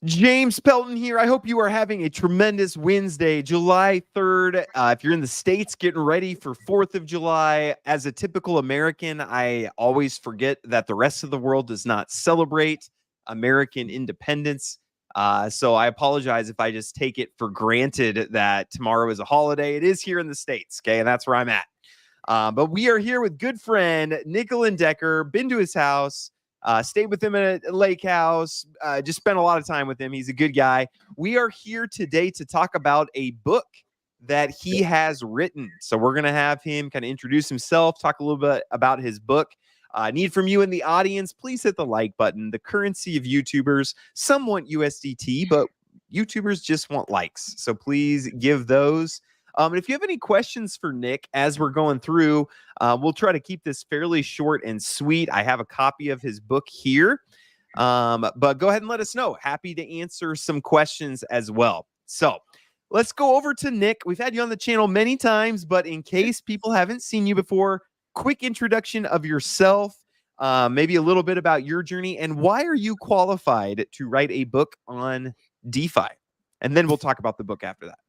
James Pelton here. I hope you are having a tremendous Wednesday, July 3rd. If you're in the States, getting ready for 4th of July. As a typical American, I always forget that the rest of the world does not celebrate American independence. So I apologize if I just take it for granted that tomorrow is a holiday. It is here in the States, okay? And that's where I'm at. But we are here with good friend Nicolin Decker. Been to his house. Stayed with him at a lake house, just spent a lot of time with him. He's a good guy. We are here today to talk about a book that he has written. So we're going to have him kind of introduce himself, talk a little bit about his book. Need from you in the audience, please hit the like button. The currency of YouTubers, some want USDT, but YouTubers just want likes. So please give those. And if you have any questions for Nick as we're going through, we'll try to keep this fairly short and sweet. I have a copy of his book here, but go ahead and let us know. Happy to answer some questions as well. So let's go over to Nick. We've had you on the channel many times, but in case people haven't seen you before, quick introduction of yourself, maybe a little bit about your journey, and why are you qualified to write a book on DeFi? And then we'll talk about the book after that.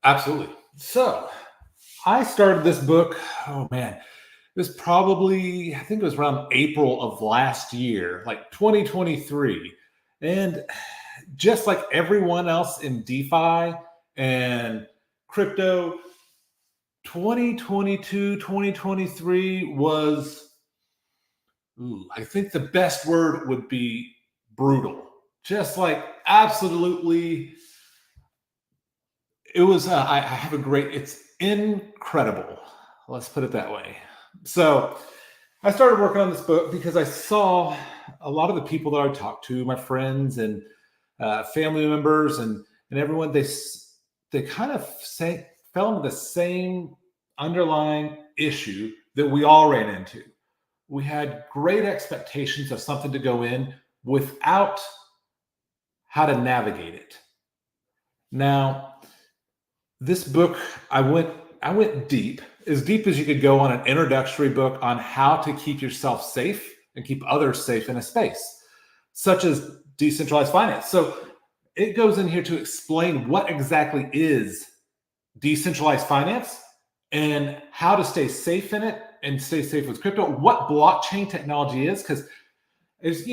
Absolutely. So I started this book, oh man, it was probably, I think it was around April of last year, like 2023. And just like everyone else in DeFi and crypto, 2022, 2023 was, I think the best word would be brutal. Just like absolutely. It was, I have a great, it's incredible. Let's put it that way. So I started working on this book because I saw a lot of the people that I talked to, my friends and family members and everyone, they kind of fell into the same underlying issue that we all ran into. We had great expectations of something to go in without how to navigate it. Now, this book, I went deep as you could go on an introductory book on how to keep yourself safe and keep others safe in a space, such as decentralized finance. So it goes in here to explain what exactly is decentralized finance and how to stay safe in it and stay safe with crypto, what blockchain technology is, because it's,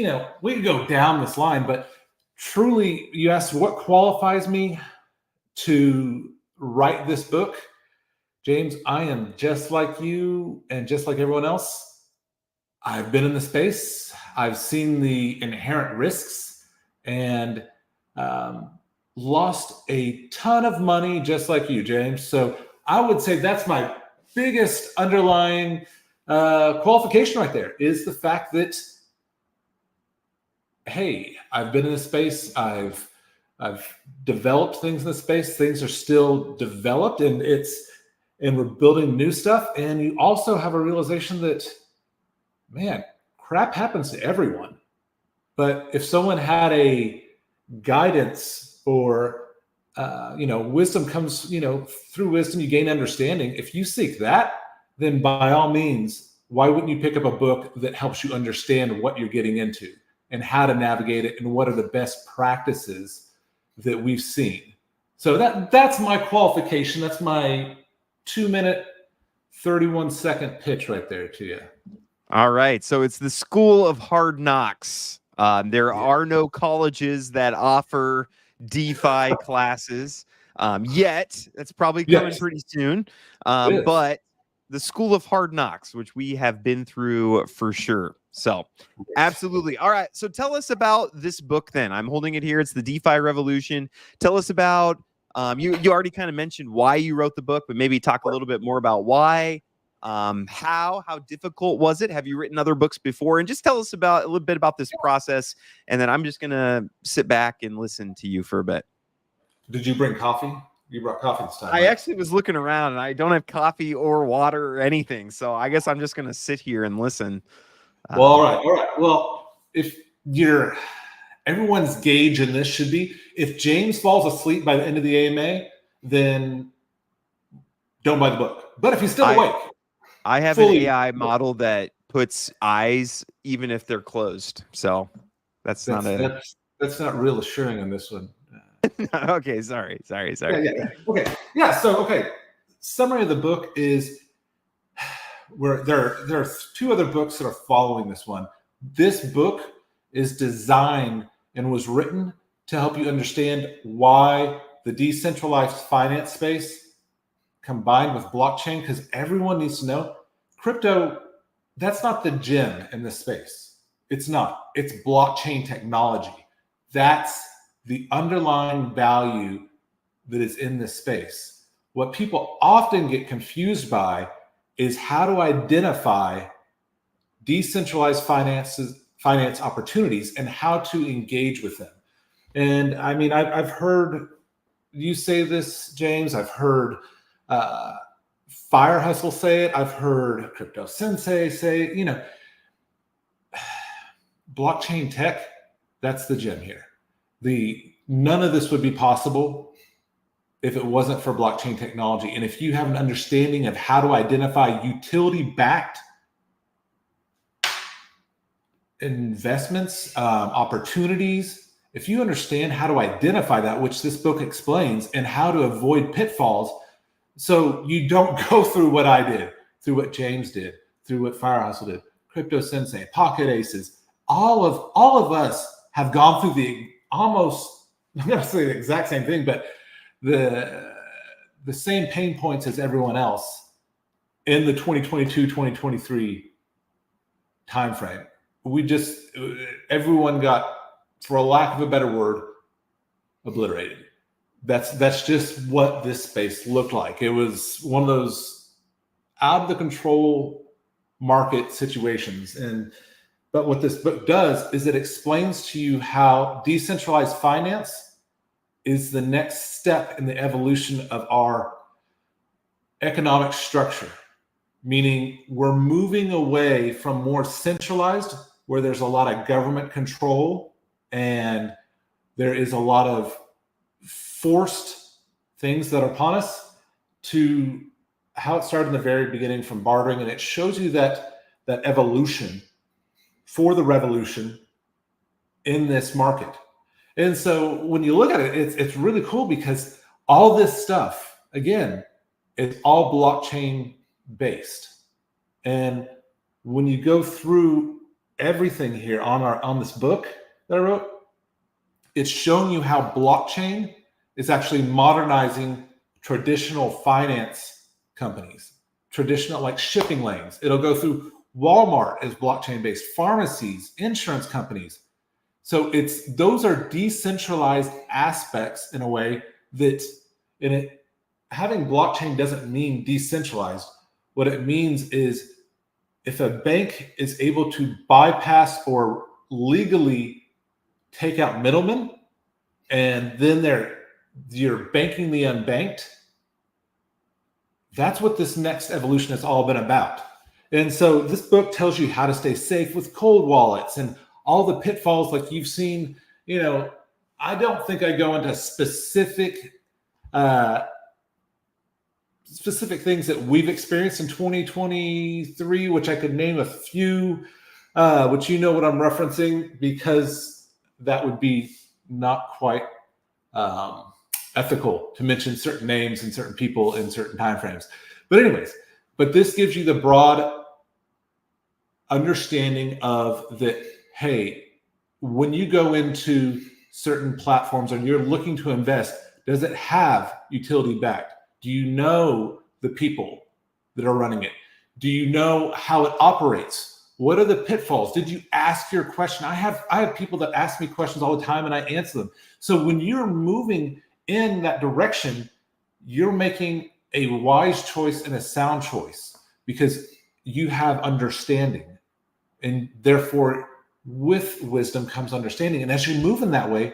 we could go down this line, but truly you asked what qualifies me to write this book. James, I am just like you and just like everyone else. I've been in the space. I've seen the inherent risks and lost a ton of money just like you, James. So I would say that's my biggest underlying qualification right there is the fact that, hey, I've been in the space. I've developed things in the space. Things are still developed and we're building new stuff. And you also have a realization that, man, crap happens to everyone. But if someone had a guidance or, wisdom comes, through wisdom, you gain understanding. If you seek that, then by all means, why wouldn't you pick up a book that helps you understand what you're getting into and how to navigate it and what are the best practices that we've seen? So that's my qualification. That's my 2-minute, 31-second pitch right there to you. All right. So it's the School of Hard Knocks. There are no colleges that offer DeFi classes yet. That's probably coming pretty soon. But the School of Hard Knocks, which we have been through for sure. So absolutely. All right. So tell us about this book then. I'm holding it here. It's the DeFi Revolution. Tell us about, you already kind of mentioned why you wrote the book, but maybe talk a little bit more about why, how difficult was it? Have you written other books before? And just tell us about a little bit about this process. And then I'm just going to sit back and listen to you for a bit. Did you bring coffee? You brought coffee this time. I actually was looking around and I don't have coffee or water or anything. So I guess I'm just going to sit here and listen. Well, all right. Well, if everyone's gauge in this should be, if James falls asleep by the end of the AMA, then don't buy the book. But if he's still awake. I have an AI model that puts eyes even if they're closed. So that's not a That's not real assuring on this one. Okay, sorry. Yeah. Okay. Yeah. So, okay. Summary of the book is where there are two other books that are following this one. This book is designed and was written to help you understand why the decentralized finance space combined with blockchain, because everyone needs to know crypto, that's not the gem in this space. It's not. It's blockchain technology. That's the underlying value that is in this space. What people often get confused by is how to identify decentralized finance opportunities and how to engage with them. And I mean, I've heard you say this, James. I've heard Fire Hustle say it. I've heard Crypto Sensei say it. You know, blockchain tech, that's the gem here. None of this would be possible if it wasn't for blockchain technology. And if you have an understanding of how to identify utility-backed investments, opportunities, if you understand how to identify that, which this book explains, and how to avoid pitfalls, so you don't go through what I did, through what James did, through what Fire Hustle did, Crypto Sensei, Pocket Aces, all of us have gone through the almost, I'm going to say the exact same thing, but the same pain points as everyone else in the 2022-2023 timeframe. Everyone got, for a lack of a better word, obliterated. That's just what this space looked like. It was one of those out of the control market situations. But what this book does is it explains to you how decentralized finance is the next step in the evolution of our economic structure, meaning we're moving away from more centralized, where there's a lot of government control and there is a lot of forced things that are upon us, to how it started in the very beginning from bartering. And it shows you that evolution for the revolution in this market. And so when you look at it, it's really cool, because all this stuff, again, it's all blockchain based. And when you go through everything here on this book that I wrote, it's showing you how blockchain is actually modernizing traditional finance companies, traditional like shipping lanes. It'll go through Walmart as blockchain based, pharmacies, insurance companies. So those are decentralized aspects in a way that having blockchain doesn't mean decentralized. What it means is if a bank is able to bypass or legally take out middlemen, and then you're banking the unbanked, that's what this next evolution has all been about. And so this book tells you how to stay safe with cold wallets and all the pitfalls like you've seen. You know, I don't think I go into specific things that we've experienced in 2023, which I could name a few, which you know what I'm referencing, because that would be not quite ethical to mention certain names and certain people in certain timeframes. But anyways, this gives you the broad understanding of that, hey, when you go into certain platforms and you're looking to invest, does it have utility backed? Do you know the people that are running it? Do you know how it operates? What are the pitfalls? Did you ask your question? I have people that ask me questions all the time and I answer them. So when you're moving in that direction, you're making a wise choice and a sound choice, because you have understanding. And therefore, with wisdom comes understanding. And as you move in that way,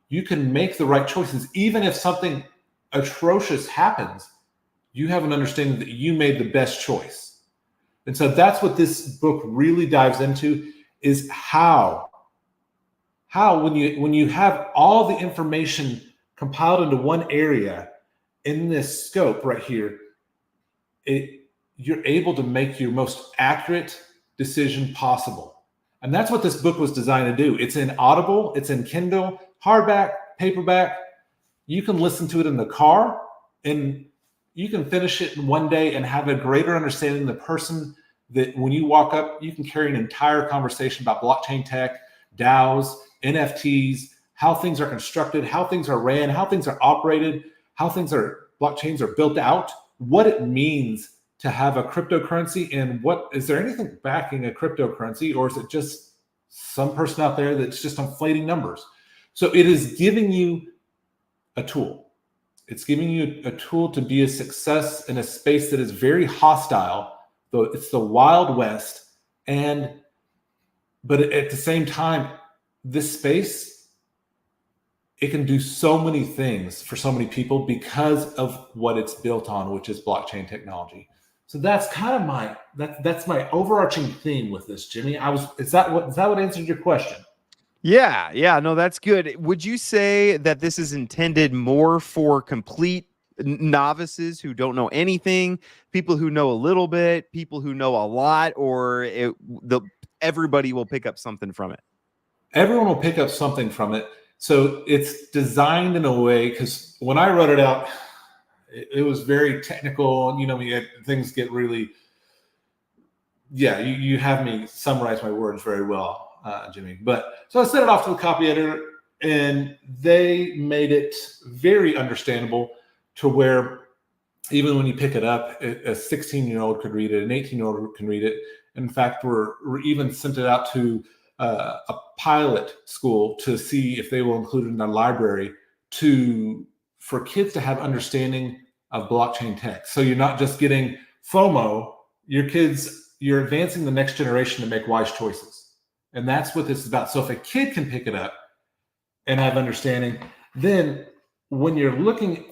you can make the right choices. Even if something atrocious happens, you have an understanding that you made the best choice. And so that's what this book really dives into, is how when you have all the information compiled into one area in this scope right here, you're able to make your most accurate decision possible. And that's what this book was designed to do. It's in Audible, it's in Kindle, hardback, paperback. You can listen to it in the car, and you can finish it in one day and have a greater understanding of the person that when you walk up, you can carry an entire conversation about blockchain tech, DAOs, NFTs, how things are constructed, how things are ran, how things are operated, how blockchains are built out, what it means to have a cryptocurrency, and what is there anything backing a cryptocurrency, or is it just some person out there that's just inflating numbers? So it is giving you a tool. It's giving you a tool to be a success in a space that is very hostile, though it's the Wild West. But at the same time, this space, it can do so many things for so many people because of what it's built on, which is blockchain technology. So that's kind of that's my overarching theme with this, Jimmy. Is that what answered your question? Yeah, no, that's good. Would you say that this is intended more for complete novices who don't know anything, people who know a little bit, people who know a lot, or everybody will pick up something from it? Everyone will pick up something from it. So it's designed in a way, because when I wrote it out, it was very technical. You know, things get really, you have me summarize my words very well. Jimmy. But so I sent it off to the copy editor, and they made it very understandable to where even when you pick it up, a 16-year-old could read it, an 18-year-old can read it. In fact, we're even sent it out to a pilot school to see if they will include it in their library for kids to have understanding of blockchain tech. So you're not just getting FOMO, you're advancing the next generation to make wise choices. And that's what this is about. So if a kid can pick it up and have understanding, then when you're looking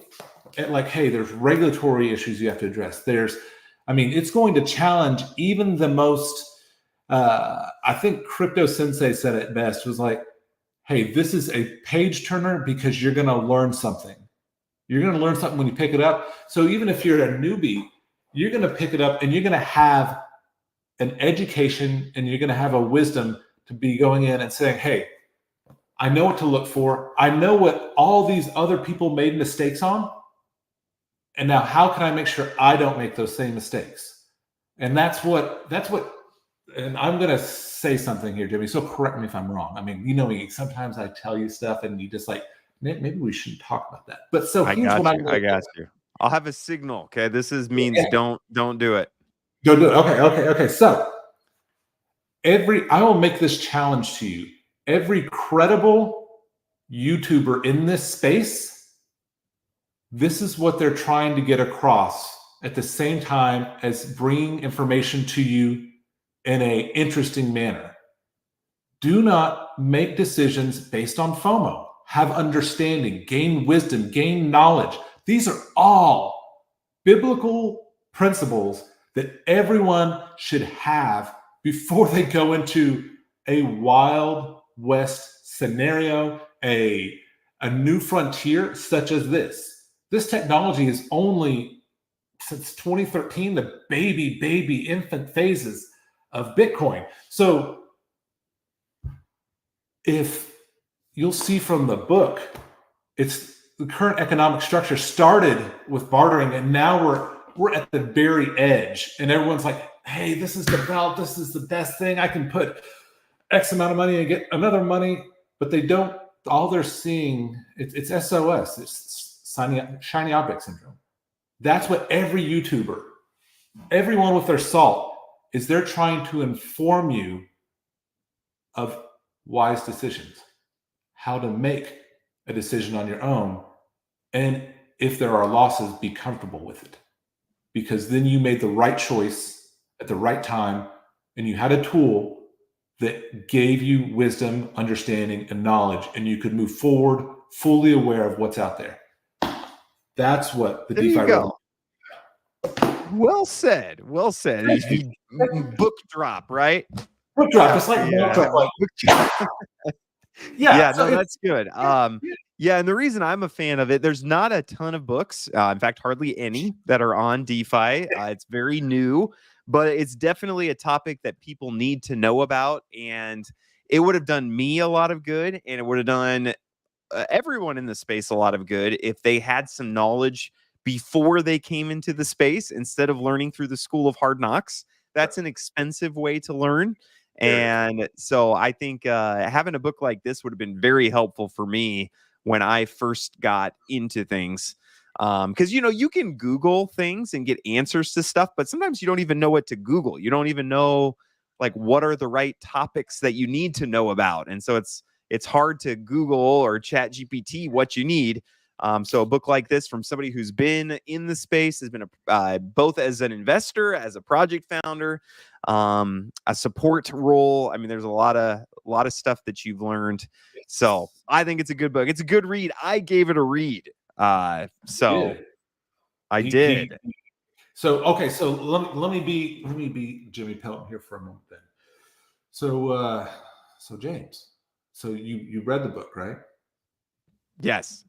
at like, hey, there's regulatory issues you have to address. It's going to challenge even the most, I think Crypto Sensei said it best, was like, hey, this is a page turner because you're going to learn something. You're going to learn something when you pick it up. So even if you're a newbie, you're going to pick it up and you're going to have an education and you're going to have a wisdom to be going in and saying, hey, I know what to look for. I know what all these other people made mistakes on. And now how can I make sure I don't make those same mistakes? And that's what, and I'm going to say something here, Jimmy, so correct me if I'm wrong. I mean, you know me, sometimes I tell you stuff and you just like, maybe we shouldn't talk about that. But so I got you. I'll have a signal. Okay. This means don't do it. Don't do it. Okay. So I will make this challenge to you. Every credible YouTuber in this space, this is what they're trying to get across at the same time as bringing information to you in an interesting manner. Do not make decisions based on FOMO. Have understanding, gain wisdom, gain knowledge. These are all biblical principles that everyone should have before they go into a Wild West scenario, a new frontier such as this. This technology is only since 2013, the baby infant phases of Bitcoin. So if you'll see from the book, it's the current economic structure started with bartering, and now we're at the very edge, and everyone's like, hey, this is developed, this is the best thing. I can put X amount of money and get another money, but they don't, all they're seeing, it's SOS, it's shiny object syndrome. That's what every YouTuber, everyone with their salt, is they're trying to inform you of wise decisions, how to make a decision on your own, and if there are losses, be comfortable with it. Because then you made the right choice at the right time, and you had a tool that gave you wisdom, understanding, and knowledge, and you could move forward fully aware of what's out there. That's what the DeFi Revolution. Well said. Book drop, right? Book drop. It's like book drop. That's good. And the reason I'm a fan of it, there's not a ton of books, in fact, hardly any that are on DeFi. It's very new, but it's definitely a topic that people need to know about, and it would have done me a lot of good, and it would have done everyone in the space a lot of good if they had some knowledge before they came into the space instead of learning through the school of hard knocks. That's an expensive way to learn. And so I think having a book like this would have been very helpful for me when I first got into things. Because, you know, you can Google things and get answers to stuff, but sometimes you don't even know what to Google. You don't even know like what are the right topics that you need to know about. And so it's hard to Google or Chat GPT what you need. So a book like this from somebody who's been in the space, has been both as an investor, as a project founder, a support role. I mean, there's a lot of stuff that you've learned. So I think it's a good book. It's a good read. I gave it a read. So I did. So okay, so let me be Jimmy Pelton here for a moment then. So James, so you read the book, right? Yes.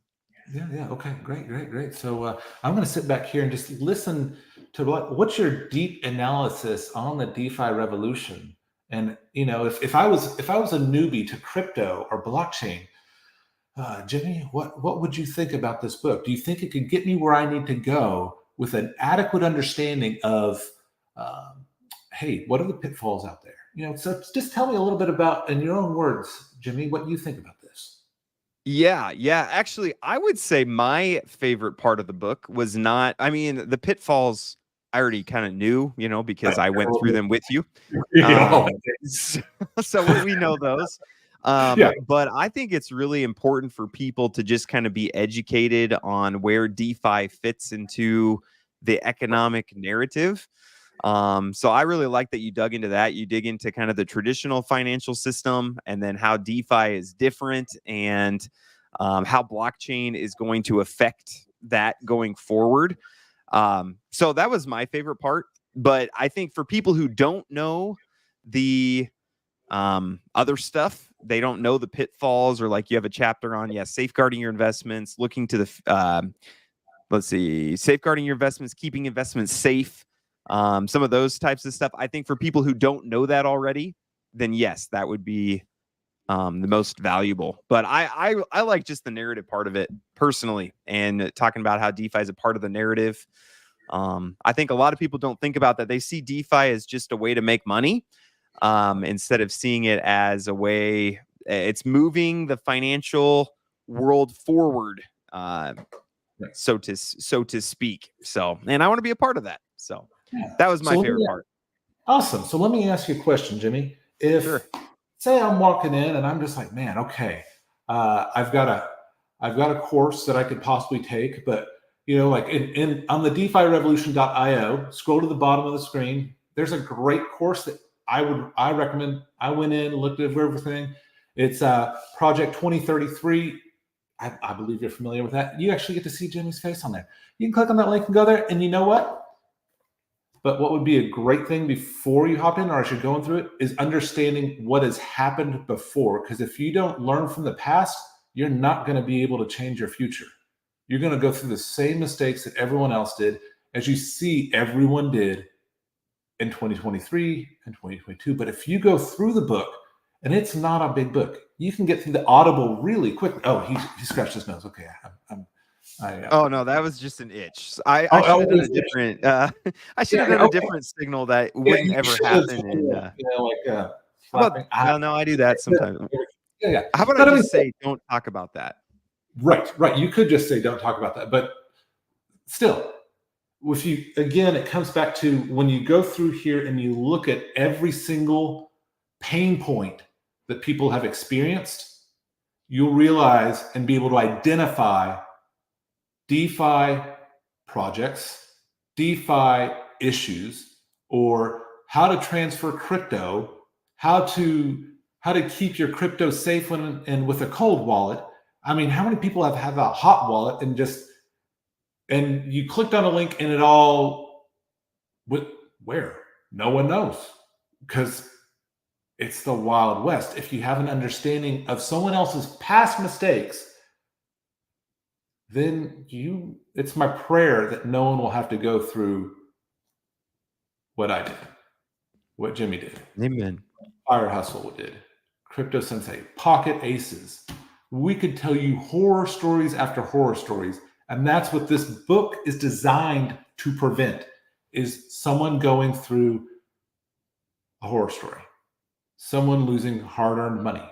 Yeah. Okay, great. So I'm going to sit back here and just listen to what's your deep analysis on the DeFi revolution. And you know, if I was a newbie to crypto or blockchain, Jimmy, what would you think about this book? Do you think it could get me where I need to go with an adequate understanding of, hey, what are the pitfalls out there? You know, so just tell me a little bit about, in your own words, Jimmy, what you think about this. Yeah. Actually, I would say my favorite part of the book was not, I mean, the pitfalls I already kind of knew, you know, because I went through them with you. So we know those. But I think it's really important for people to just kind of be educated on where DeFi fits into the economic narrative. So I really like that you dug into that. You dig into kind of the traditional financial system and then how DeFi is different and how blockchain is going to affect that going forward. So that was my favorite part. But I think for people who don't know the other stuff, they don't know the pitfalls, or like you have a chapter on, safeguarding your investments, looking to the, safeguarding your investments, keeping investments safe. Some of those types of stuff. I think for people who don't know that already, then yes, that would be the most valuable. But I like just the narrative part of it personally, and talking about how DeFi is a part of the narrative. I think a lot of people don't think about that. They see DeFi as just a way to make money, instead of seeing it as a way. It's moving the financial world forward, so to speak. So, and I want to be a part of that. So that was my favorite part. Awesome. So let me ask you a question, Jimmy. If say I'm walking in and I'm just like, man, okay, I've got a course that I could possibly take, but you know, like on the DeFiRevolution.io, scroll to the bottom of the screen. There's a great course that I recommend. I went in, looked at everything. It's Project 2033. I believe you're familiar with that. You actually get to see Jimmy's face on there. You can click on that link and go there. And you know what? But what would be a great thing before you hop in, or as you're going through it, is understanding what has happened before. Because if you don't learn from the past, you're not going to be able to change your future. You're going to go through the same mistakes that everyone else did, as you see everyone did in 2023 and 2022. But if you go through the book, and it's not a big book, you can get through the Audible really quickly. Oh, he scratched his nose. Okay, oh no, that was just an itch. I should have done a different. I should have done a different signal that wouldn't ever happen. No, I do that sometimes. How about I just say, don't talk about that? Right. You could just say, don't talk about that. But still, if you, again, it comes back to when you go through here and you look at every single pain point that people have experienced, you'll realize and be able to identify DeFi projects, DeFi issues, or how to transfer crypto, how to keep your crypto safe and with a cold wallet. I mean, how many people have had a hot wallet and you clicked on a link and it all where? No one knows, because it's the Wild West. If you have an understanding of someone else's past mistakes, then it's my prayer that no one will have to go through what I did, what Jimmy did, Amen. Fire Hustle did, Crypto Sensei, Pocket Aces. We could tell you horror stories after horror stories. And that's what this book is designed to prevent, is someone going through a horror story, someone losing hard-earned money.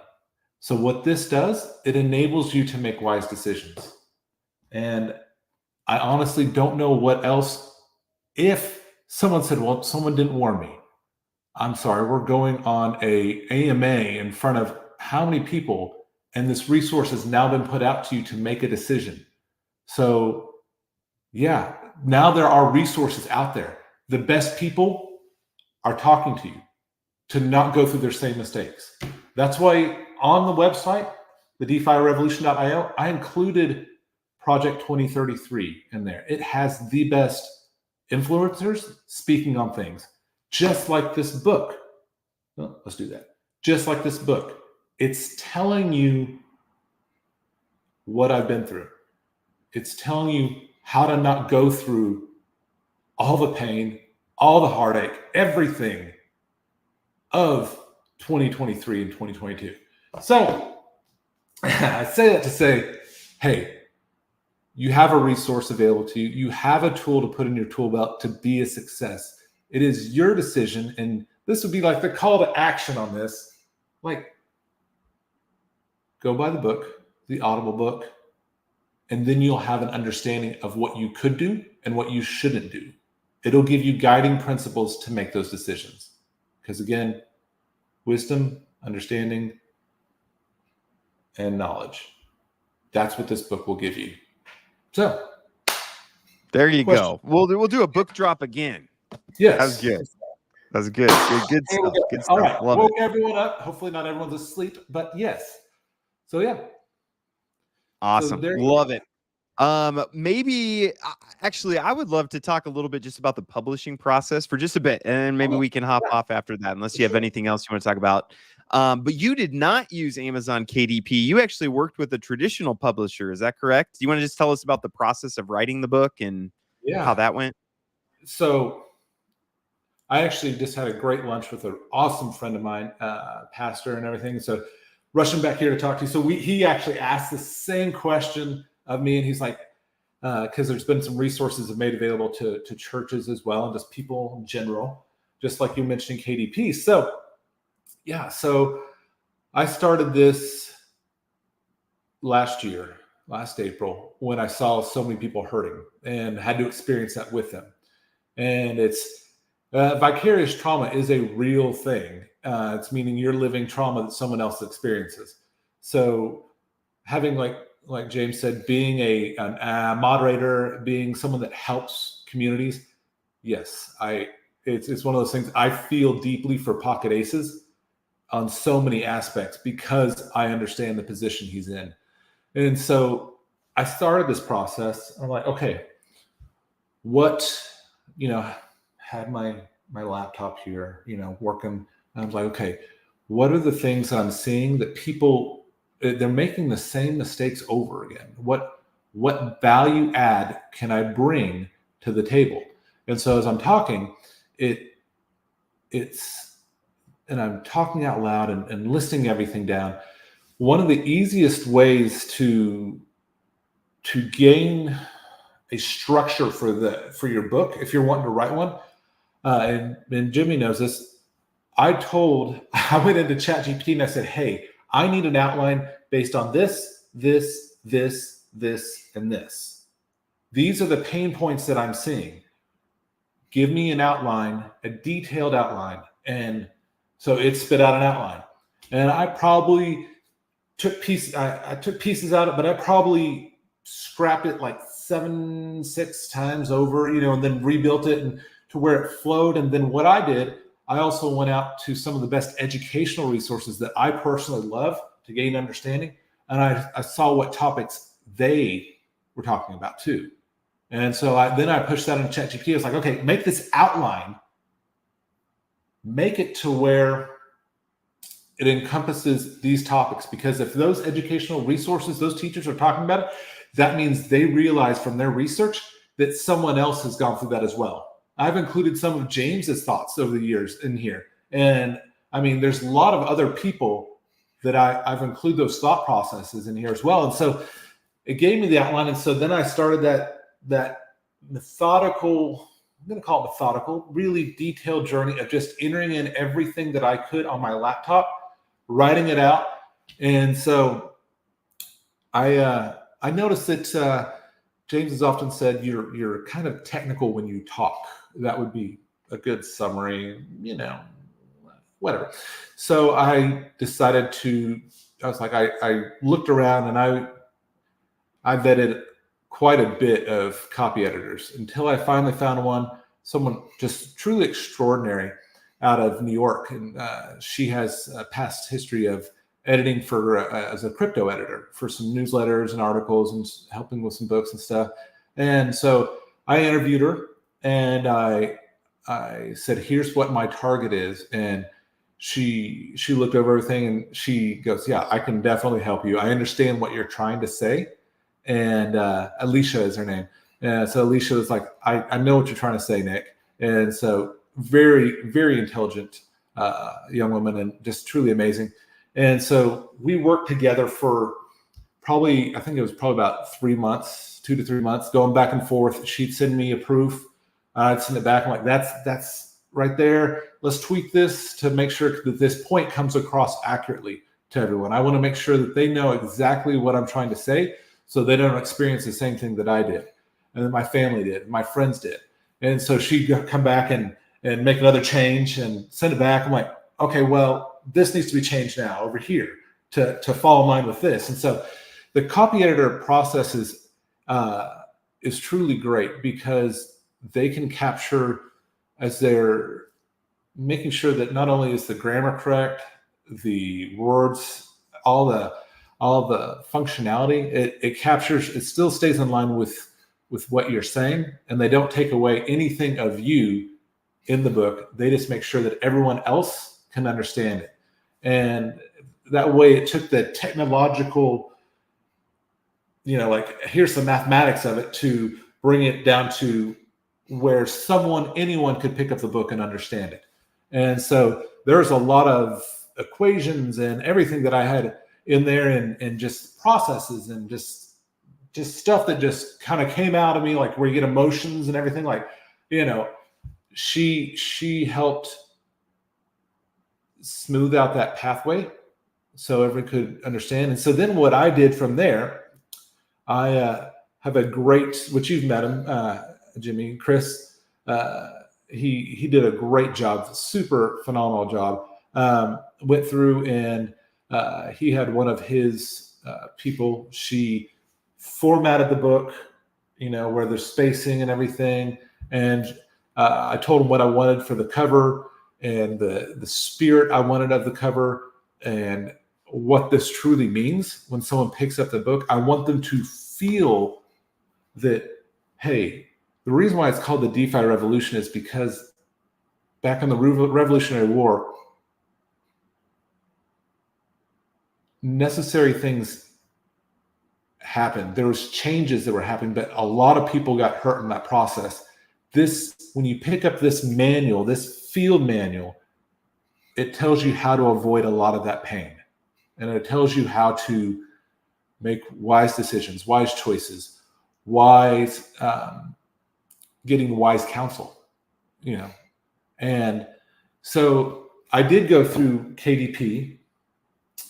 So what this does, it enables you to make wise decisions. And I honestly don't know what else. If someone said, well, someone didn't warn me, I'm sorry, we're going on a AMA in front of how many people, and this resource has now been put out to you to make a decision. So yeah, now there are resources out there. The best people are talking to you to not go through their same mistakes. That's why on the website, the DeFiRevolution.io, I included Project 2033 in there. It has the best influencers speaking on things, just like this book. Well, let's do that. Just like this book. It's telling you what I've been through. It's telling you how to not go through all the pain, all the heartache, everything of 2023 and 2022. So I say that to say, hey, you have a resource available to you. You have a tool to put in your tool belt to be a success. It is your decision. And this would be like the call to action on this. Like, go buy the book, the Audible book, and then you'll have an understanding of what you could do and what you shouldn't do. It'll give you guiding principles to make those decisions. Because again, wisdom, understanding, and knowledge. That's what this book will give you. So there you go. We'll do a book drop again. Yes. That was good. That was good. Good stuff. Good stuff. All right. Love Woke it. everyone up. Hopefully not everyone's asleep, but yes. So yeah. Awesome. So love it. Maybe actually I would love to talk a little bit just about the publishing process for just a bit, and maybe we can hop off after that, unless you have anything else you want to talk about. But you did not use Amazon KDP. You actually worked with a traditional publisher. Is that correct? Do you want to just tell us about the process of writing the book and how that went? So I actually just had a great lunch with an awesome friend of mine, pastor and everything. So rushing back here to talk to you. So he actually asked the same question of me, and he's like, because there's been some resources made available to churches as well, and just people in general, just like you mentioned KDP. So yeah, so I started this last April, when I saw so many people hurting and had to experience that with them. And it's vicarious trauma is a real thing. It's meaning you're living trauma that someone else experiences. So having, like James said, being a moderator, being someone that helps communities, yes, it's one of those things. I feel deeply for Pocket Aces on so many aspects because I understand the position he's in. And so I started this process. I'm like, okay, had my laptop here, working. And I was like, okay, what are the things I'm seeing that people, they're making the same mistakes over again? What value add can I bring to the table? And so as I'm talking, and I'm talking out loud and listing everything down. One of the easiest ways to gain a structure for your book, if you're wanting to write one, and Jimmy knows this, I went into ChatGPT and I said, hey, I need an outline based on this, and this. These are the pain points that I'm seeing. Give me an outline, a detailed outline. And so it spit out an outline. And I probably took pieces, I took pieces out of it, but I probably scrapped it like 6 times over, and then rebuilt it and to where it flowed. And then what I did, I also went out to some of the best educational resources that I personally love to gain understanding. And I saw what topics they were talking about too. And so then I pushed that into ChatGPT. I was like, okay, make this outline, make it to where it encompasses these topics. Because if those educational resources, those teachers are talking about it, that means they realize from their research that someone else has gone through that as well. I've included some of James's thoughts over the years in here. And I mean, there's a lot of other people that I've included those thought processes in here as well. And so it gave me the outline. And so then I started that methodical, I'm going to call it methodical, really detailed journey of just entering in everything that I could on my laptop, writing it out. And so I noticed that James has often said you're kind of technical when you talk. That would be a good summary, whatever. So I decided I looked around and I vetted quite a bit of copy editors until I finally found someone just truly extraordinary out of New York. And she has a past history of editing as a crypto editor for some newsletters and articles and helping with some books and stuff. And so I interviewed her and I said, here's what my target is. And she looked over everything and she goes, yeah, I can definitely help you. I understand what you're trying to say. And Alicia is her name. And so Alicia was like, I know what you're trying to say, Nick. And so very, very intelligent young woman and just truly amazing. And so we worked together for I think it was probably about 3 months, 2 to 3 months, going back and forth. She'd send me a proof. I'd send it back. I'm like, that's right there. Let's tweak this to make sure that this point comes across accurately to everyone. I want to make sure that they know exactly what I'm trying to say so they don't experience the same thing that I did and that my family did, my friends did. And so she'd come back and make another change and send it back. I'm like, okay, well, this needs to be changed now over here to fall in line with this. And so the copy editor process is truly great because they can capture, as they're making sure that not only is the grammar correct, the words, all the functionality, it captures, it still stays in line with what you're saying, and they don't take away anything of you in the book. They just make sure that everyone else can understand it. And that way it took the technological, like here's the mathematics of it to bring it down to where anyone could pick up the book and understand it. And so there's a lot of equations and everything that I had in there and just processes and just stuff that just kind of came out of me, like where you get emotions and everything. Like, she helped smooth out that pathway so everyone could understand. And so then what I did from there, I have a great, which you've met him, Jimmy, Chris. He did a great job, super phenomenal job. Went through and he had one of his people. She formatted the book, where there's spacing and everything. And I told him what I wanted for the cover and the spirit I wanted of the cover and what this truly means when someone picks up the book. I want them to feel that, hey, the reason why it's called the DeFi Revolution is because back in the Revolutionary War, necessary things happened. There was changes that were happening, but a lot of people got hurt in that process. When you pick up this manual, this field manual, it tells you how to avoid a lot of that pain. And it tells you how to make wise decisions, wise choices, getting wise counsel, And so I did go through KDP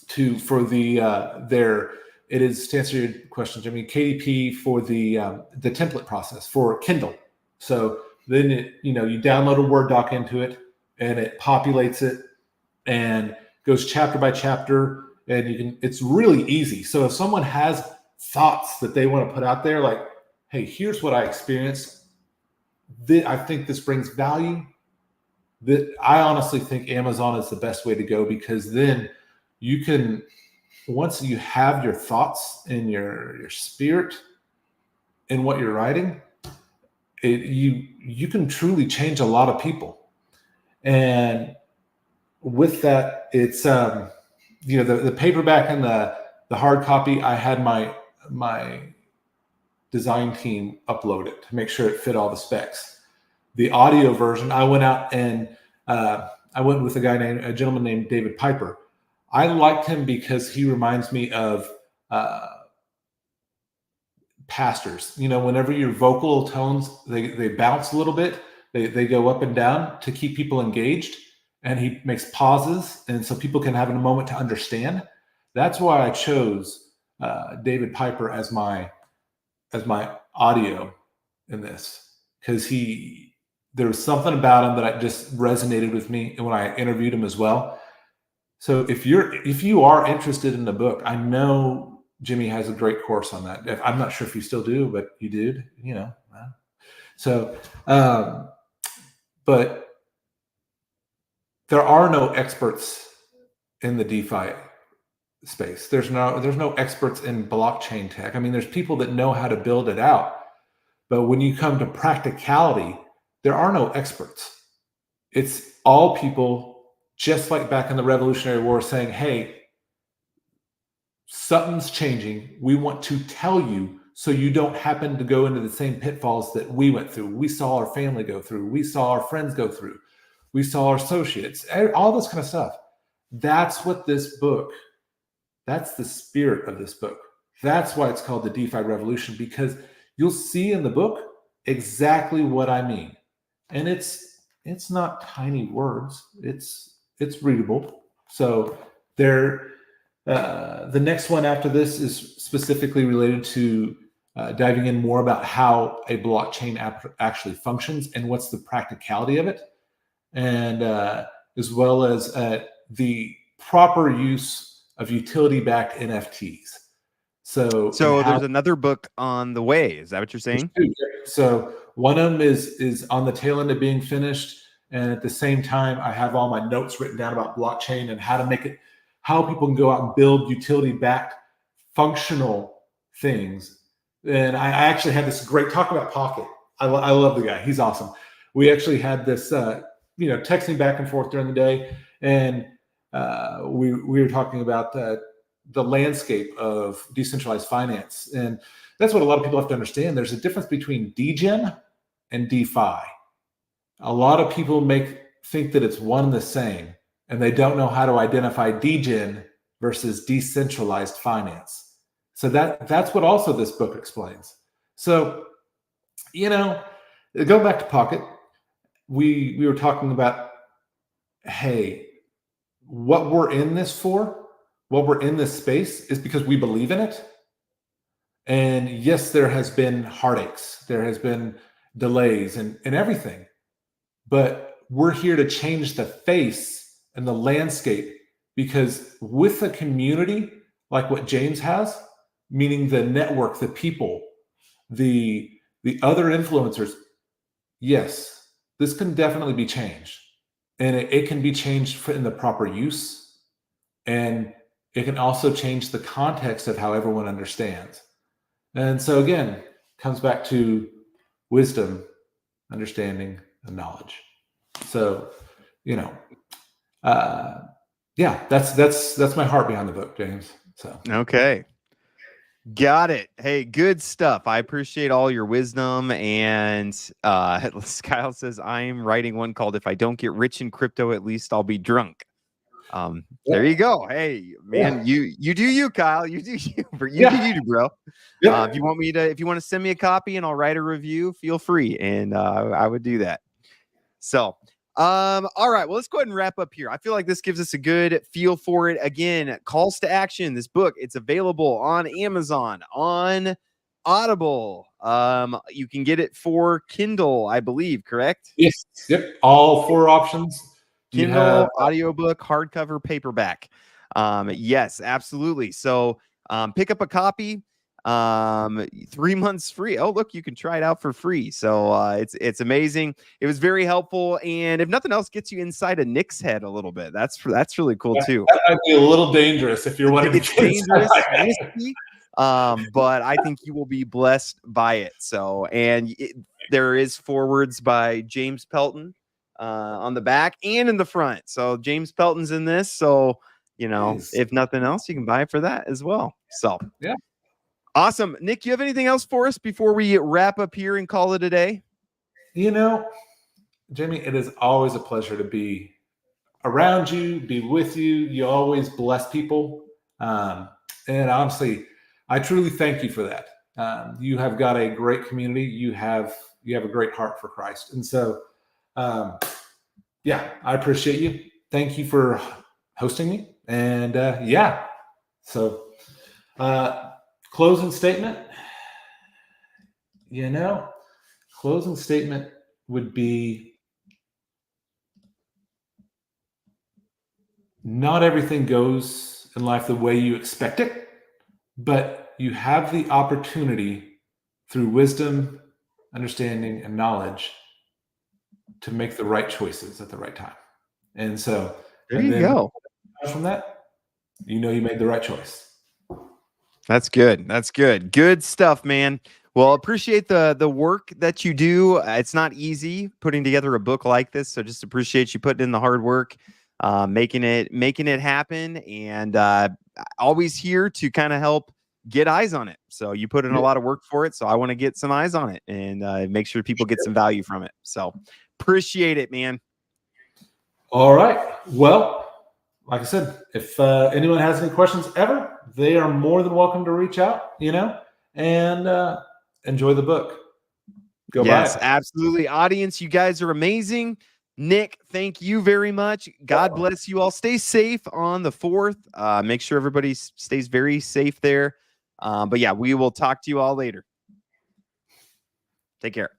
to answer your question, Jimmy, KDP for the template process for Kindle. So then you download a Word doc into it and it populates it and goes chapter by chapter, and it's really easy. So if someone has thoughts that they want to put out there, like, hey, here's what I experienced, I think this brings value. I honestly think Amazon is the best way to go, because then you can, once you have your thoughts and your spirit in what you're writing, you can truly change a lot of people. And with that, it's the paperback and the hard copy, I had my design team upload it to make sure it fit all the specs. the audio version, I went out and I went with a gentleman named David Piper. I liked him because he reminds me of pastors. You know, whenever your vocal tones, they bounce a little bit, they go up and down to keep people engaged, and he makes pauses, and so people can have a moment to understand. That's why I chose David Piper as my audio in this, because there was something about him that just resonated with me when I interviewed him as well. So if you are interested in the book, I know Jimmy has a great course on that. I'm not sure if you still do, but you did, you know. So, but there are no experts in the DeFi space. There's no experts in blockchain tech. I mean, there's people that know how to build it out, but when you come to practicality, there are no experts. It's all people just like back in the Revolutionary War saying, hey, something's changing. We want to tell you so you don't happen to go into the same pitfalls that we went through. We saw our family go through. We saw our friends go through. We saw our associates, all this kind of stuff. That's what this book, that's the spirit of this book. That's why it's called the DeFi Revolution, because you'll see in the book exactly what I mean. And it's not tiny words. It's readable. So the next one after this is specifically related to diving in more about how a blockchain actually functions and what's the practicality of it, and as well as the proper use of utility-backed NFTs. So there's another book on the way. Is that what you're saying? So one of them is on the tail end of being finished. And at the same time, I have all my notes written down about blockchain and how to make it, how people can go out and build utility-backed functional things. And I actually had this great talk about Pocket. I love the guy. He's awesome. We actually had this, texting back and forth during the day. And we were talking about the landscape of decentralized finance. And that's what a lot of people have to understand. There's a difference between degen and DeFi. A lot of people think that it's one and the same, and they don't know how to identify degen versus decentralized finance. So that's what also this book explains. So, go back to Pocket. We were talking about, hey, what we're in this for, what we're in this space is because we believe in it. And yes, there has been heartaches, there has been delays and everything. But we're here to change the face and the landscape, because with a community like what James has, meaning the network, the people, the other influencers, yes, this can definitely be changed. And it can be changed in the proper use. And it can also change the context of how everyone understands. And so again, comes back to wisdom, understanding, and knowledge. So, that's my heart behind the book, James. So okay, got it. Hey, good stuff. I appreciate all your wisdom. And Kyle says, I'm writing one called "If I Don't Get Rich in Crypto, At Least I'll Be Drunk." There you go. Hey, man, you do you, Kyle. You do you, do you, bro. If you want to send me a copy and I'll write a review, feel free, and I would do that. So, all right, well, let's go ahead and wrap up here. I feel like this gives us a good feel for it. Again, calls to action. This book, it's available on Amazon, on Audible. You can get it for Kindle, I believe, correct? Yes. Yep. All 4 options. Kindle, audiobook, hardcover, paperback. Yes, absolutely. So pick up a copy. 3 months free. Oh, look, you can try it out for free. So it's amazing. It was very helpful, and if nothing else, gets you inside a Nick's head a little bit. That's really cool too. That might be a little dangerous if you're wanting to. It's dangerous, risky, but I think you will be blessed by it. So, and there is forwards by James Pelton on the back and in the front. So James Pelton's in this. So if nothing else, you can buy it for that as well. So yeah. Awesome. Nick, you have anything else for us before we wrap up here and call it a day? Jamie, it is always a pleasure to be around you, be with you. You always bless people. And honestly, I truly thank you for that. You have got a great community. You have a great heart for Christ. And so, yeah, I appreciate you. Thank you for hosting me. And yeah, so closing statement, closing statement would be, not everything goes in life the way you expect it, but you have the opportunity through wisdom, understanding, and knowledge to make the right choices at the right time. And so, There you go. From that, you made the right choice. That's good. That's good. Good stuff, man. Well, appreciate the work that you do. It's not easy putting together a book like this, so just appreciate you putting in the hard work, making it happen, and always here to kind of help get eyes on it. So you put in a lot of work for it, so I want to get some eyes on it and make sure people get some value from it. So appreciate it, man. All right. Well, like I said, if anyone has any questions ever, they are more than welcome to reach out, and enjoy the book. Go yes, buy it. Absolutely. Audience, you guys are amazing. Nick, thank you very much. God bless you all. Stay safe on the 4th. Make sure everybody stays very safe there. But yeah, we will talk to you all later. Take care.